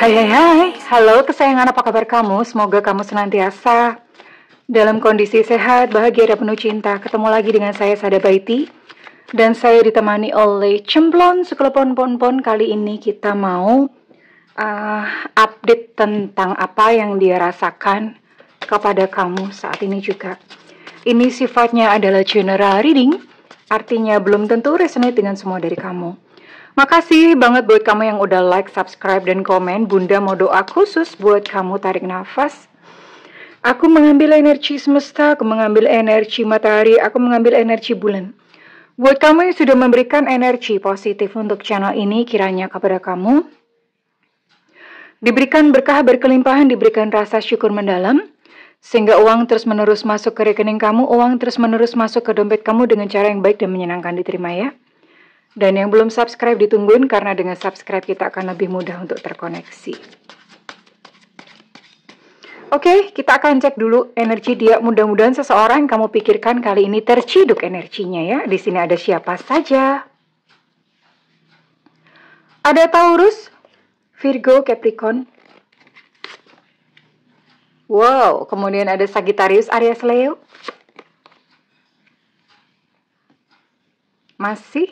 Hai, halo kesayangan, apa kabar kamu? Semoga kamu senantiasa dalam kondisi sehat, bahagia, dan penuh cinta. Ketemu lagi dengan saya, Sada Baiti, dan saya ditemani oleh Cemplon Sekelepon Pon-Pon. Kali ini kita mau update tentang apa yang dia rasakan kepada kamu saat ini juga. Ini sifatnya adalah general reading, artinya belum tentu resonate dengan semua dari kamu. Makasih banget buat kamu yang udah like, subscribe, dan komen. Bunda mau doa khusus buat kamu. Tarik nafas. Aku mengambil energi semesta, aku mengambil energi matahari, aku mengambil energi bulan. Buat kamu yang sudah memberikan energi positif untuk channel ini, kiranya kepada kamu diberikan berkah berkelimpahan, diberikan rasa syukur mendalam, sehingga uang terus menerus masuk ke rekening kamu, uang terus menerus masuk ke dompet kamu dengan cara yang baik dan menyenangkan. Diterima ya. Dan yang belum subscribe ditungguin, karena dengan subscribe kita akan lebih mudah untuk terkoneksi. Oke, kita akan cek dulu energi dia. Mudah-mudahan seseorang yang kamu pikirkan kali ini terciduk energinya ya. Di sini ada siapa saja? Ada Taurus, Virgo, Capricorn. Wow, kemudian ada Sagittarius, Aries, Leo. Masih.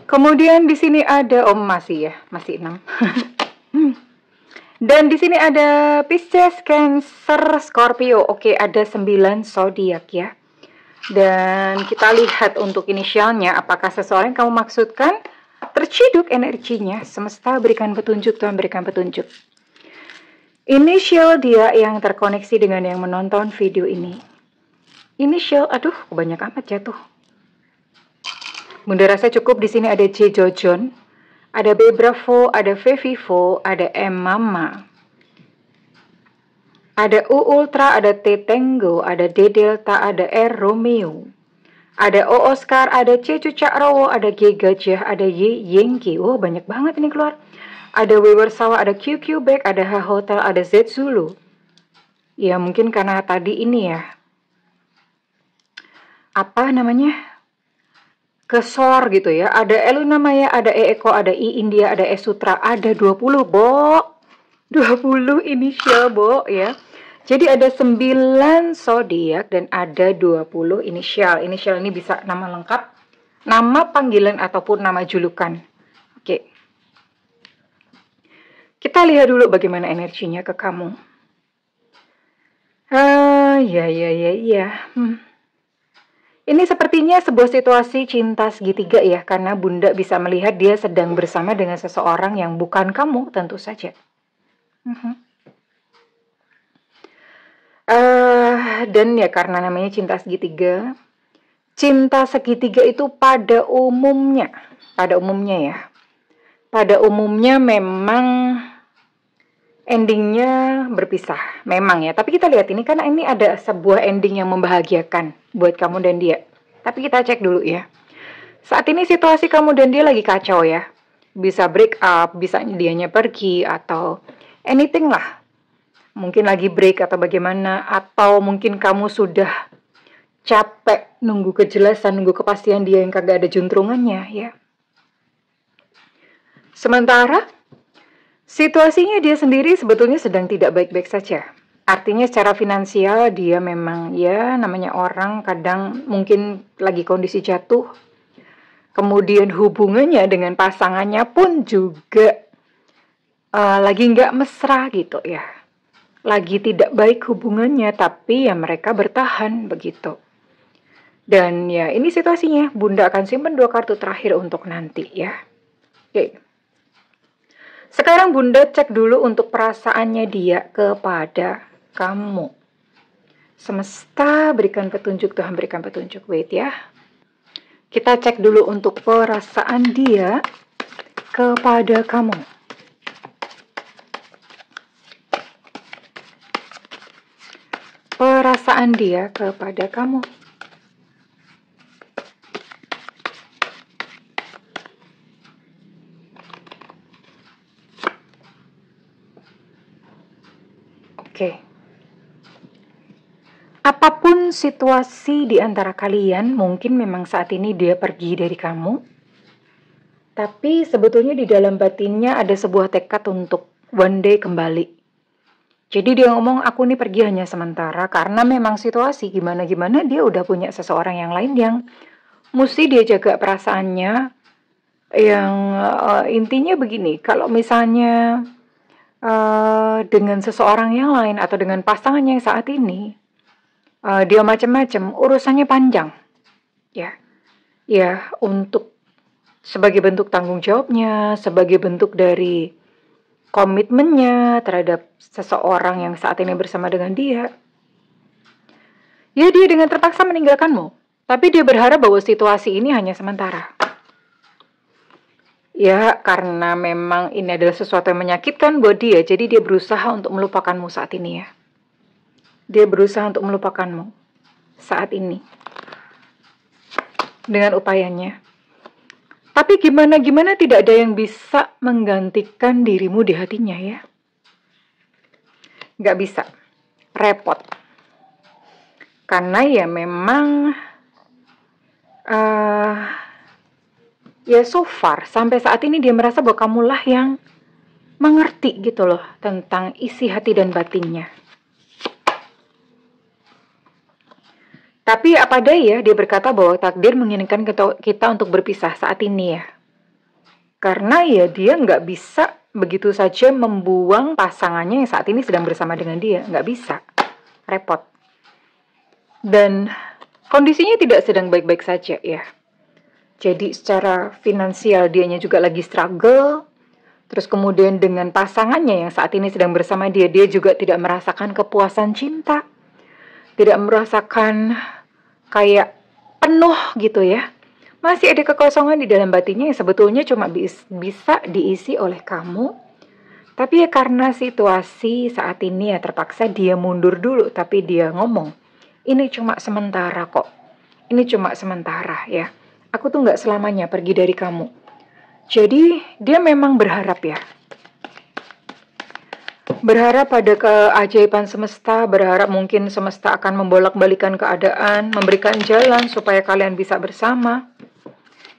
Kemudian di sini ada masih 6. Dan di sini ada Pisces, Cancer, Scorpio. Oke, ada 9 zodiak ya. Dan kita lihat untuk inisialnya, apakah seseorang yang kamu maksudkan terciduk energinya. Semesta berikan petunjuk, Tuhan berikan petunjuk. Inisial dia yang terkoneksi dengan yang menonton video ini. Inisial, aduh, banyak amat jatuh. Bunda rasa cukup. Di sini ada J Jojon, ada B Bravo, ada V Vivo, ada M Mama, ada U Ultra, ada T Tango, ada D Delta, ada R Romeo, ada O Oscar, ada C Cucak Rowo, ada G Gajah, ada Y Yengki. Oh, banyak banget ini keluar. Ada W Warsawa, ada Q Quebec, ada H Hotel, ada Z Zulu. Ya mungkin karena tadi ini ya, apa namanya, kesor gitu ya. Ada Eluna Maya, ada E Eko, ada I India, ada E Sutra, ada 20, Bo. 20 inisial, Bo ya. Jadi ada 9 zodiak dan ada 20 inisial. Inisial ini bisa nama lengkap, nama panggilan ataupun nama julukan. Oke. Kita lihat dulu bagaimana energinya ke kamu. Ini sepertinya sebuah situasi cinta segitiga ya, karena Bunda bisa melihat dia sedang bersama dengan seseorang yang bukan kamu, tentu saja. Dan ya karena namanya cinta segitiga. Cinta segitiga itu pada umumnya memang endingnya berpisah, memang ya. Tapi kita lihat ini, karena ini ada sebuah ending yang membahagiakan buat kamu dan dia. Tapi kita cek dulu ya. Saat ini situasi kamu dan dia lagi kacau ya. Bisa break up, bisa dianya pergi, atau anything lah. Mungkin lagi break atau bagaimana. Atau mungkin kamu sudah capek nunggu kejelasan, nunggu kepastian dia yang kagak ada juntrungannya ya. Sementara situasinya dia sendiri sebetulnya sedang tidak baik-baik saja. Artinya secara finansial dia memang ya, namanya orang kadang mungkin lagi kondisi jatuh. Kemudian hubungannya dengan pasangannya pun juga lagi nggak mesra gitu ya. Lagi tidak baik hubungannya, tapi ya mereka bertahan begitu. Dan ya ini situasinya. Bunda akan simpan 2 kartu terakhir untuk nanti ya. Oke. Sekarang Bunda cek dulu untuk perasaannya dia kepada kamu. Semesta berikan petunjuk, Tuhan berikan petunjuk. Wait ya. Kita cek dulu untuk perasaan dia kepada kamu. Perasaan dia kepada kamu. Oke. Apapun situasi di antara kalian, mungkin memang saat ini dia pergi dari kamu. Tapi sebetulnya di dalam batinnya ada sebuah tekad untuk one day kembali. Jadi dia ngomong, aku nih pergi hanya sementara karena memang situasi gimana-gimana dia udah punya seseorang yang lain yang mesti dia jaga perasaannya. Yang intinya begini, kalau misalnya dengan seseorang yang lain atau dengan pasangannya yang saat ini, dia macam-macam, urusannya panjang. Ya, untuk sebagai bentuk tanggung jawabnya, sebagai bentuk dari komitmennya terhadap seseorang yang saat ini bersama dengan dia. Ya, dia dengan terpaksa meninggalkanmu. Tapi dia berharap bahwa situasi ini hanya sementara. Ya, karena memang ini adalah sesuatu yang menyakitkan buat dia, jadi dia berusaha untuk melupakanmu saat ini ya. Dia berusaha untuk melupakanmu saat ini. Dengan upayanya. Tapi gimana-gimana tidak ada yang bisa menggantikan dirimu di hatinya ya. Gak bisa. Repot. Karena ya memang ya so far sampai saat ini dia merasa bahwa kamulah yang mengerti gitu loh tentang isi hati dan batinnya. Tapi apa daya dia berkata bahwa takdir menginginkan kita untuk berpisah saat ini ya. Karena ya dia nggak bisa begitu saja membuang pasangannya yang saat ini sedang bersama dengan dia. Nggak bisa. Repot. Dan kondisinya tidak sedang baik-baik saja ya. Jadi secara finansial dianya juga lagi struggle. Terus kemudian dengan pasangannya yang saat ini sedang bersama dia, dia juga tidak merasakan kepuasan cinta. Tidak merasakan kayak penuh gitu ya. Masih ada kekosongan di dalam batinnya yang sebetulnya cuma bisa diisi oleh kamu. Tapi ya karena situasi saat ini ya terpaksa dia mundur dulu. Tapi dia ngomong, ini cuma sementara kok. Ini cuma sementara ya. Aku tuh gak selamanya pergi dari kamu. Jadi dia memang berharap ya. Berharap pada keajaiban semesta, berharap mungkin semesta akan membolak-balikan keadaan, memberikan jalan supaya kalian bisa bersama.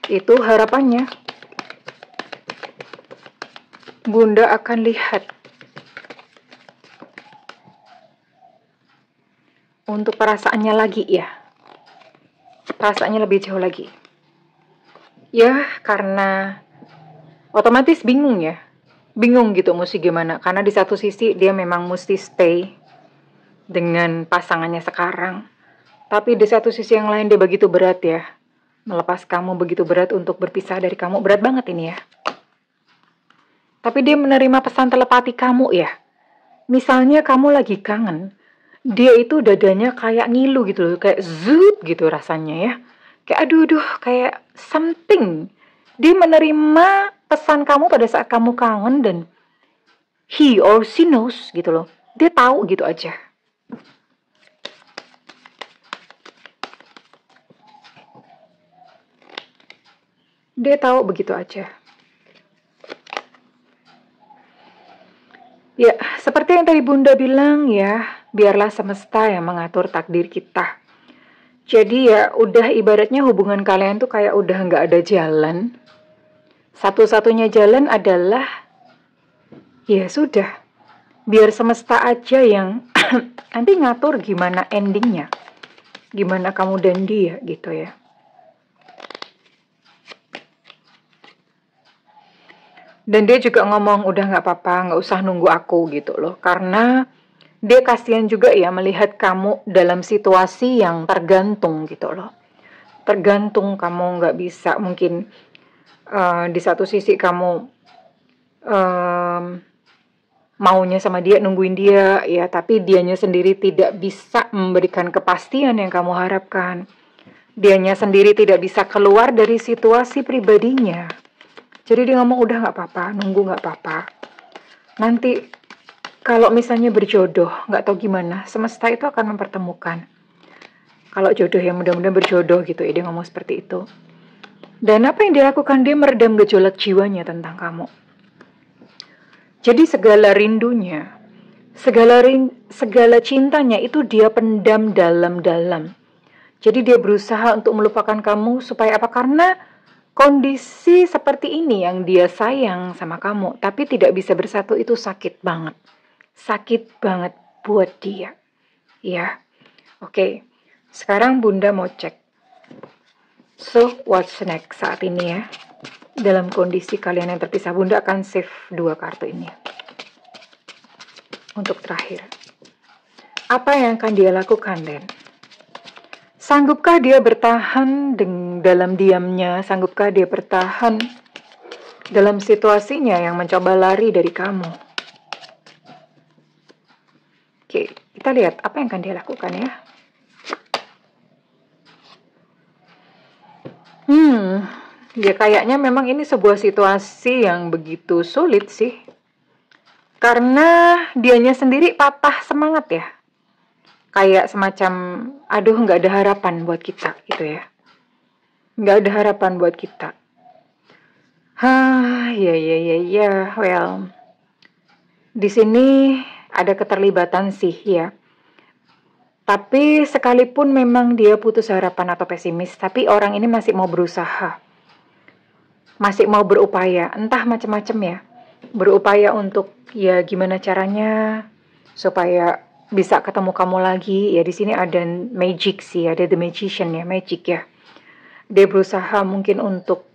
Itu harapannya. Bunda akan lihat. Untuk perasaannya lagi ya. Perasaannya lebih jauh lagi. Ya, karena otomatis bingung ya. Bingung gitu mesti gimana. Karena di satu sisi dia memang mesti stay dengan pasangannya sekarang. Tapi di satu sisi yang lain dia begitu berat ya. Melepas kamu begitu berat untuk berpisah dari kamu. Berat banget ini ya. Tapi dia menerima pesan telepati kamu ya. Misalnya kamu lagi kangen. Dia itu dadanya kayak ngilu gitu loh. Kayak zut gitu rasanya ya. Kayak aduh kayak something. Dia menerima pesan kamu pada saat kamu kangen dan he or she knows gitu loh. Dia tahu gitu aja. Dia tahu begitu aja. Ya, seperti yang tadi Bunda bilang ya, biarlah semesta yang mengatur takdir kita. Jadi ya udah ibaratnya hubungan kalian tuh kayak udah nggak ada jalan. Satu-satunya jalan adalah, ya sudah, biar semesta aja yang nanti ngatur gimana endingnya. Gimana kamu dan dia gitu ya. Dan dia juga ngomong, udah gak apa-apa, gak usah nunggu aku gitu loh. Karena dia kasihan juga ya melihat kamu dalam situasi yang tergantung gitu loh. Tergantung kamu gak bisa mungkin... di satu sisi kamu maunya sama dia, nungguin dia ya, tapi dianya sendiri tidak bisa memberikan kepastian yang kamu harapkan. Dianya sendiri tidak bisa keluar dari situasi pribadinya. Jadi dia ngomong udah gak apa-apa, nunggu gak apa-apa. Nanti kalau misalnya berjodoh, gak tahu gimana, semesta itu akan mempertemukan. Kalau jodoh ya mudah-mudahan berjodoh gitu ya, dia ngomong seperti itu. Dan apa yang dia lakukan? Dia meredam gejolak jiwanya tentang kamu. Jadi segala rindunya, segala cintanya itu dia pendam dalam-dalam. Jadi dia berusaha untuk melupakan kamu supaya apa? Karena kondisi seperti ini yang dia sayang sama kamu, tapi tidak bisa bersatu itu sakit banget. Sakit banget buat dia. Ya, oke. Sekarang Bunda mau cek. So, what's next saat ini ya? Dalam kondisi kalian yang terpisah, Bunda akan save 2 kartu ini. Untuk terakhir. Apa yang akan dia lakukan, Den? Sanggupkah dia bertahan dalam diamnya? Sanggupkah dia bertahan dalam situasinya yang mencoba lari dari kamu? Oke, kita lihat apa yang akan dia lakukan ya. Ya kayaknya memang ini sebuah situasi yang begitu sulit sih. Karena dianya sendiri patah semangat ya. Kayak semacam, aduh nggak ada harapan buat kita gitu ya. Nggak ada harapan buat kita. Ya, well. Di sini ada keterlibatan sih ya. Tapi sekalipun memang dia putus harapan atau pesimis, tapi orang ini masih mau berusaha. Masih mau berupaya, entah macam-macam ya. Berupaya untuk ya gimana caranya supaya bisa ketemu kamu lagi. Ya di sini ada magic sih, ada the magician ya, magic ya. Dia berusaha mungkin untuk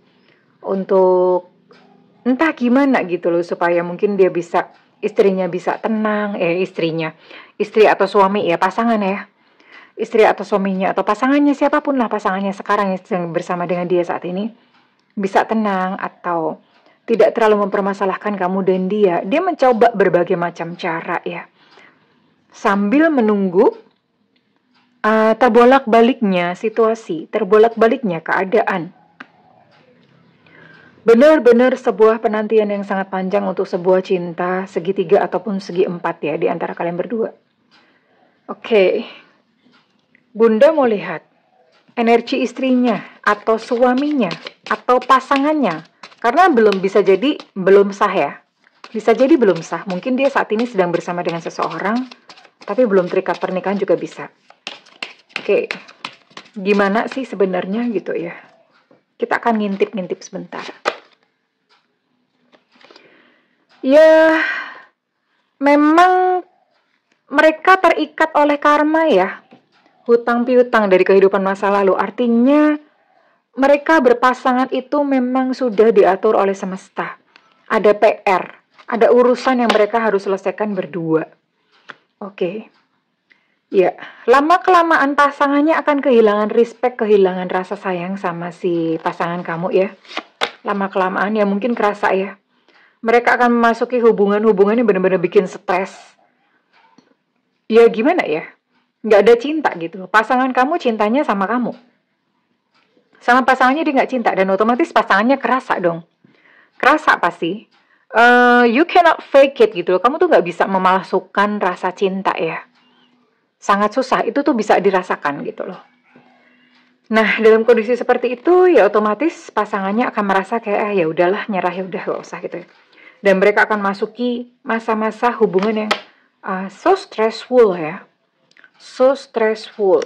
entah gimana gitu loh supaya mungkin dia bisa istrinya bisa tenang, istri atau suami ya, pasangan ya. Istri atau suaminya atau pasangannya siapapun lah pasangannya sekarang yang bersama dengan dia saat ini bisa tenang atau tidak terlalu mempermasalahkan kamu dan dia. Dia mencoba berbagai macam cara ya. Sambil menunggu terbolak-baliknya situasi, terbolak-baliknya keadaan. Benar-benar sebuah penantian yang sangat panjang untuk sebuah cinta segitiga ataupun segi 4 ya di antara kalian berdua. Oke. Bunda mau lihat energi istrinya atau suaminya atau pasangannya. Karena belum bisa jadi belum sah ya. Bisa jadi belum sah. Mungkin dia saat ini sedang bersama dengan seseorang tapi belum terikat pernikahan juga bisa. Oke. Gimana sih sebenarnya gitu ya. Kita akan ngintip-ngintip sebentar. Ya, memang mereka terikat oleh karma ya. Hutang piutang dari kehidupan masa lalu. Artinya mereka berpasangan itu memang sudah diatur oleh semesta. Ada PR, ada urusan yang mereka harus selesaikan berdua. Oke. Ya, lama-kelamaan pasangannya akan kehilangan respect, kehilangan rasa sayang sama si pasangan kamu ya. Lama-kelamaan ya mungkin kerasa ya. Mereka akan memasuki hubungan-hubungan yang benar-benar bikin stres. Ya gimana ya? Nggak ada cinta gitu. Pasangan kamu cintanya sama kamu. Sama pasangannya dia nggak cinta. Dan otomatis pasangannya kerasa dong. Kerasa pasti. You cannot fake it gitu loh. Kamu tuh nggak bisa memalsukan rasa cinta ya. Sangat susah. Itu tuh bisa dirasakan gitu loh. Nah dalam kondisi seperti itu ya otomatis pasangannya akan merasa kayak ya udahlah nyerah ya udah gak usah gitu ya. Dan mereka akan masuki masa-masa hubungan yang so stressful ya. So stressful.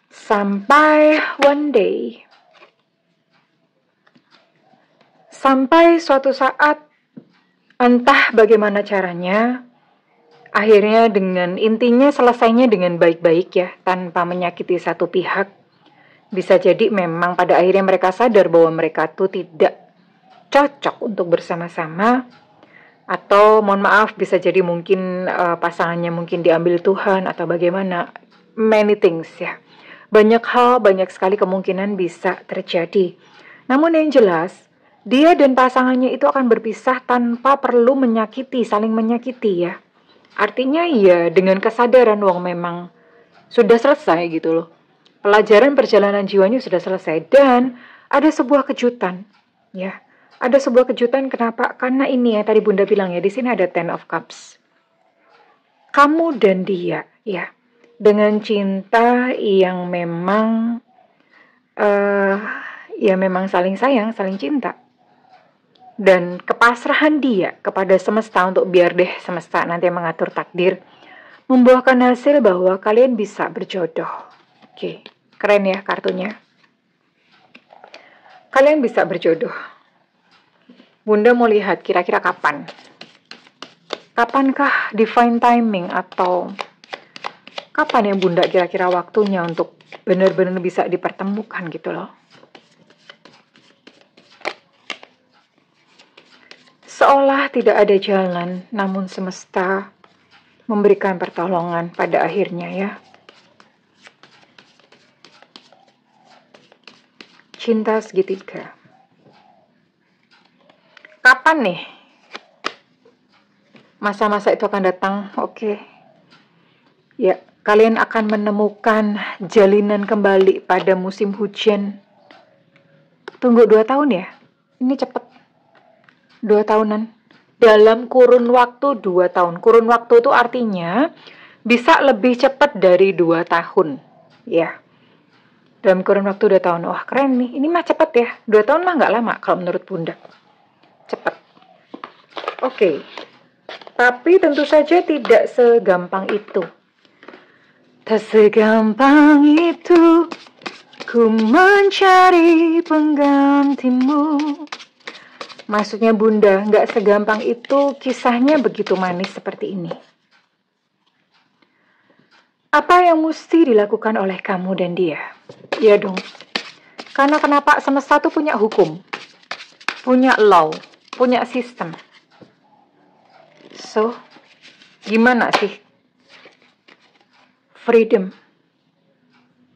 Sampai one day. Sampai suatu saat entah bagaimana caranya. Akhirnya intinya selesainya dengan baik-baik ya. Tanpa menyakiti satu pihak. Bisa jadi memang pada akhirnya mereka sadar bahwa mereka tuh tidak cocok untuk bersama-sama, atau mohon maaf bisa jadi mungkin pasangannya mungkin diambil Tuhan atau bagaimana, many things ya, banyak hal, banyak sekali kemungkinan bisa terjadi. Namun yang jelas dia dan pasangannya itu akan berpisah tanpa perlu menyakiti, saling menyakiti ya. Artinya ya dengan kesadaran memang sudah selesai gitu loh, pelajaran perjalanan jiwanya sudah selesai. Dan ada sebuah kejutan ya. Ada sebuah kejutan kenapa? Karena ini ya tadi Bunda bilang ya, di sini ada Ten of Cups. Kamu dan dia ya, dengan cinta yang memang ya memang saling sayang, saling cinta. Dan kepasrahan dia kepada semesta untuk biar deh semesta nanti yang mengatur takdir, membuahkan hasil bahwa kalian bisa berjodoh. Oke, keren ya kartunya. Kalian bisa berjodoh. Bunda mau lihat kira-kira kapan. Kapankah divine timing, atau kapan ya Bunda kira-kira waktunya untuk benar-benar bisa dipertemukan gitu loh. Seolah tidak ada jalan, namun semesta memberikan pertolongan pada akhirnya ya. Cinta segitiga. Kapan nih masa-masa itu akan datang? Oke. Ya, kalian akan menemukan jalinan kembali pada musim hujan. Tunggu 2 tahun ya? Ini cepet. 2 tahunan. Dalam kurun waktu 2 tahun. Kurun waktu itu artinya bisa lebih cepat dari 2 tahun. Ya. Dalam kurun waktu 2 tahun. Wah, keren nih. Ini mah cepet ya. 2 tahun mah nggak lama kalau menurut Bunda. Cepet. Oke. Tapi tentu saja tidak segampang itu. Tak segampang itu ku mencari penggantimu. Maksudnya Bunda, nggak segampang itu, kisahnya begitu manis seperti ini. Apa yang mesti dilakukan oleh kamu dan dia? Ya dong. Karena kenapa? Semesta itu punya hukum, punya law, punya sistem. So, gimana sih? Freedom.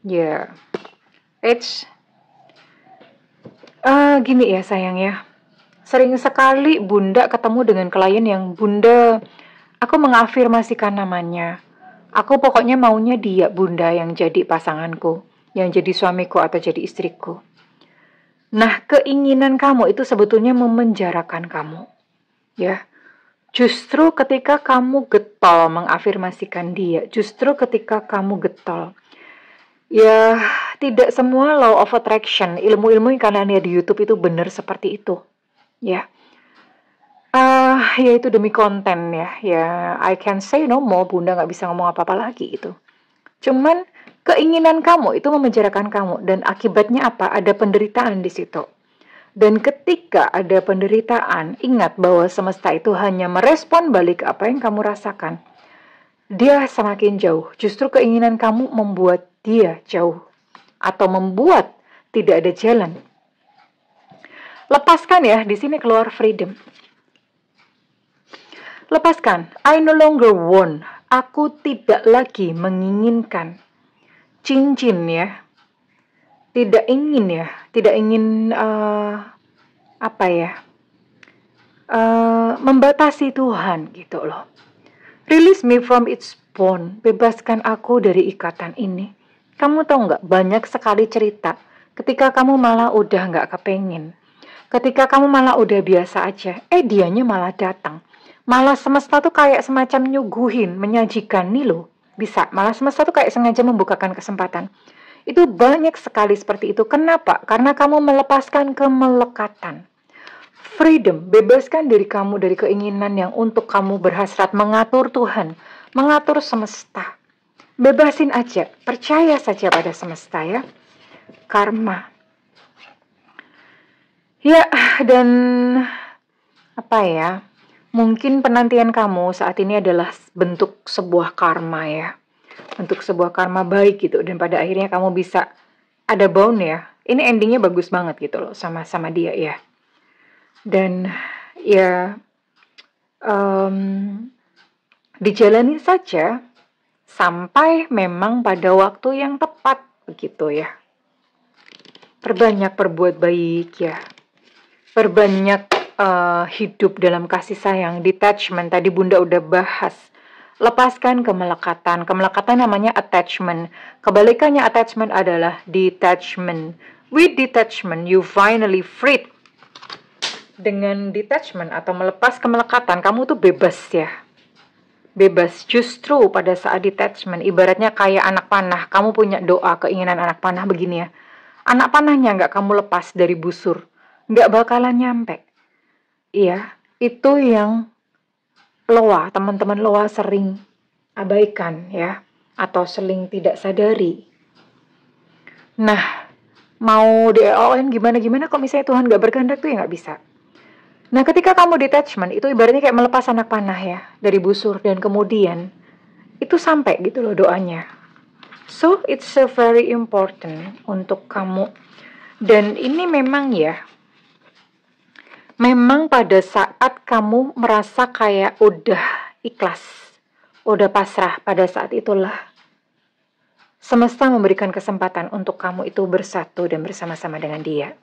Ya. Gini ya sayang ya. Sering sekali Bunda ketemu dengan klien yang Bunda, aku mengafirmasikan namanya. Aku pokoknya maunya dia Bunda yang jadi pasanganku, yang jadi suamiku atau jadi istriku. Nah, keinginan kamu itu sebetulnya memenjarakan kamu. Ya. Justru ketika kamu getol mengafirmasikan dia, justru ketika kamu getol. Ya, tidak semua law of attraction, ilmu-ilmu yang kalian lihat di YouTube itu benar seperti itu. Ya. Ya itu demi konten ya. Ya, I can say no more, Bunda nggak bisa ngomong apa-apa lagi itu. Cuman keinginan kamu itu memenjarakan kamu, dan akibatnya apa? Ada penderitaan di situ. Dan ketika ada penderitaan, ingat bahwa semesta itu hanya merespon balik apa yang kamu rasakan. Dia semakin jauh. Justru keinginan kamu membuat dia jauh. Atau membuat tidak ada jalan. Lepaskan ya, di sini keluar freedom. Lepaskan. I no longer want. Aku tidak lagi menginginkan. Cincin ya. Tidak ingin ya. Tidak ingin membatasi Tuhan gitu loh. Release me from its bond. Bebaskan aku dari ikatan ini. Kamu tahu nggak, banyak sekali cerita ketika kamu malah udah nggak kepengen, ketika kamu malah udah biasa aja, dianya malah datang. Malah semesta tuh kayak semacam nyuguhin, menyajikan nih loh, bisa. Malah semesta tuh kayak sengaja membukakan kesempatan. Itu banyak sekali seperti itu. Kenapa? Karena kamu melepaskan kemelekatan. Freedom, bebaskan diri kamu dari keinginan yang untuk kamu berhasrat mengatur Tuhan, mengatur semesta. Bebasin aja, percaya saja pada semesta ya. Karma. Ya, dan mungkin penantian kamu saat ini adalah bentuk sebuah karma ya. Bentuk sebuah karma baik gitu, dan pada akhirnya kamu bisa ada bond ya. Ini endingnya bagus banget gitu loh sama dia ya. Dan ya dijalani saja sampai memang pada waktu yang tepat begitu ya. Perbanyak berbuat baik ya. Perbanyak hidup dalam kasih sayang. Detachment, tadi Bunda udah bahas. Lepaskan kemelekatan. Kemelekatan namanya attachment. Kebalikannya attachment adalah detachment. With detachment, you finally freed. Dengan detachment atau melepas kemelekatan, kamu tuh bebas ya. Bebas. Justru pada saat detachment, ibaratnya kayak anak panah. Kamu punya doa, keinginan anak panah begini ya. Anak panahnya nggak kamu lepas dari busur, nggak bakalan nyampe. Iya, itu yang Loa, teman-teman Loa sering abaikan ya, atau sering tidak sadari. Nah, mau DON gimana-gimana, kok misalnya Tuhan gak berkehendak tuh ya gak bisa. Nah, ketika kamu detachment, itu ibaratnya kayak melepas anak panah ya, dari busur, dan kemudian itu sampai gitu loh doanya. So, it's so very important untuk kamu. Dan ini memang ya, memang pada saat kamu merasa kayak udah ikhlas, udah pasrah, pada saat itulah semesta memberikan kesempatan untuk kamu itu bersatu dan bersama-sama dengan dia.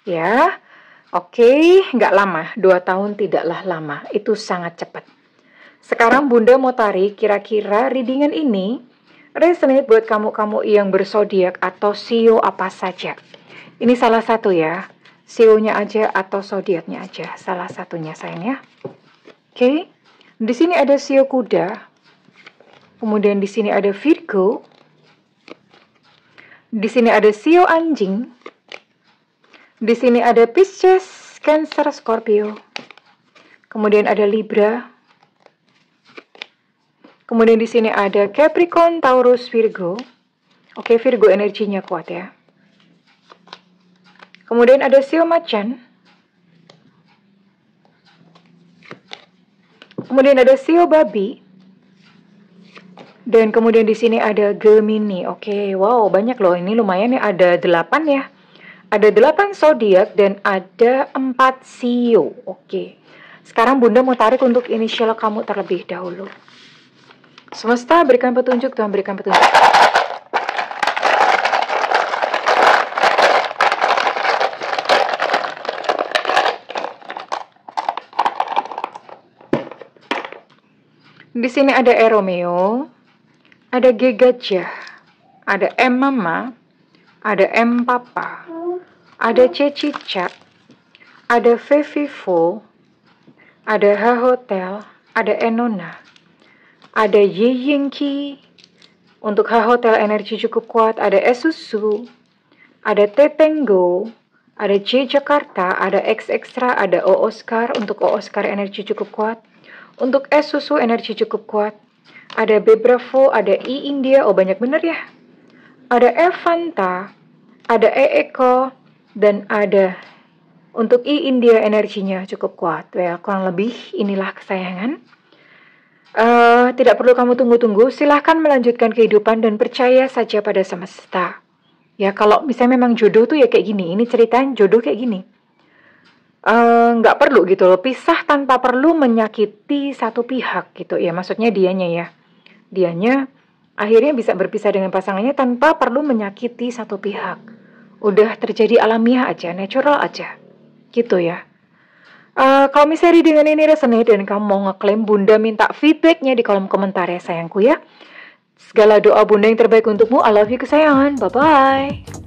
Ya, oke, nggak lama, 2 tahun tidaklah lama, itu sangat cepat. Sekarang Bunda mau tarik kira-kira readingan ini resonate buat kamu-kamu yang bersodiak atau sio apa saja. Ini salah satu ya, sionya aja atau zodiaknya aja, salah satunya sayang ya. Oke, di sini ada sio kuda, kemudian di sini ada Virgo. Di sini ada sio anjing. Di sini ada Pisces, Cancer, Scorpio. Kemudian ada Libra. Kemudian di sini ada Capricorn, Taurus, Virgo. Oke, Virgo energinya kuat ya. Kemudian ada sio macan. Kemudian ada sio babi. Dan kemudian di sini ada Gemini. Oke, wow, banyak loh. Ini lumayan ya, ada 8 ya. Ada 8 zodiak dan ada 4 sio. Oke. Sekarang Bunda mau tarik untuk inisial kamu terlebih dahulu. Semesta berikan petunjuk, Tuhan berikan petunjuk. Di sini ada E Romeo. Ada G gajah, ada M mama, ada M papa, ada C cicak, ada V vivo, ada H hotel, ada Enona, ada Y Yingki. Untuk H hotel energi cukup kuat, ada S susu, ada T Tango, ada J Jakarta, ada X extra, ada O Oscar. Untuk O Oscar energi cukup kuat. Untuk S susu energi cukup kuat. Ada B Bravo, ada I India, oh banyak bener ya. Ada F Fanta, ada E Eko, dan ada untuk I India energinya cukup kuat. Ya, kurang lebih inilah kesayangan. Tidak perlu kamu tunggu-tunggu, silahkan melanjutkan kehidupan dan percaya saja pada semesta. Ya, kalau misalnya memang jodoh tuh ya kayak gini, ini ceritain jodoh kayak gini. Nggak perlu gitu loh, pisah tanpa perlu menyakiti satu pihak gitu ya, maksudnya dianya ya. Dianya akhirnya bisa berpisah dengan pasangannya tanpa perlu menyakiti satu pihak. Udah terjadi alamiah aja, natural aja. Gitu ya. Kalau misalnya dengan ini resonate dan kamu mau ngeklaim, Bunda minta feedbacknya di kolom komentar ya sayangku ya. Segala doa Bunda yang terbaik untukmu. I love you kesayangan. Bye-bye.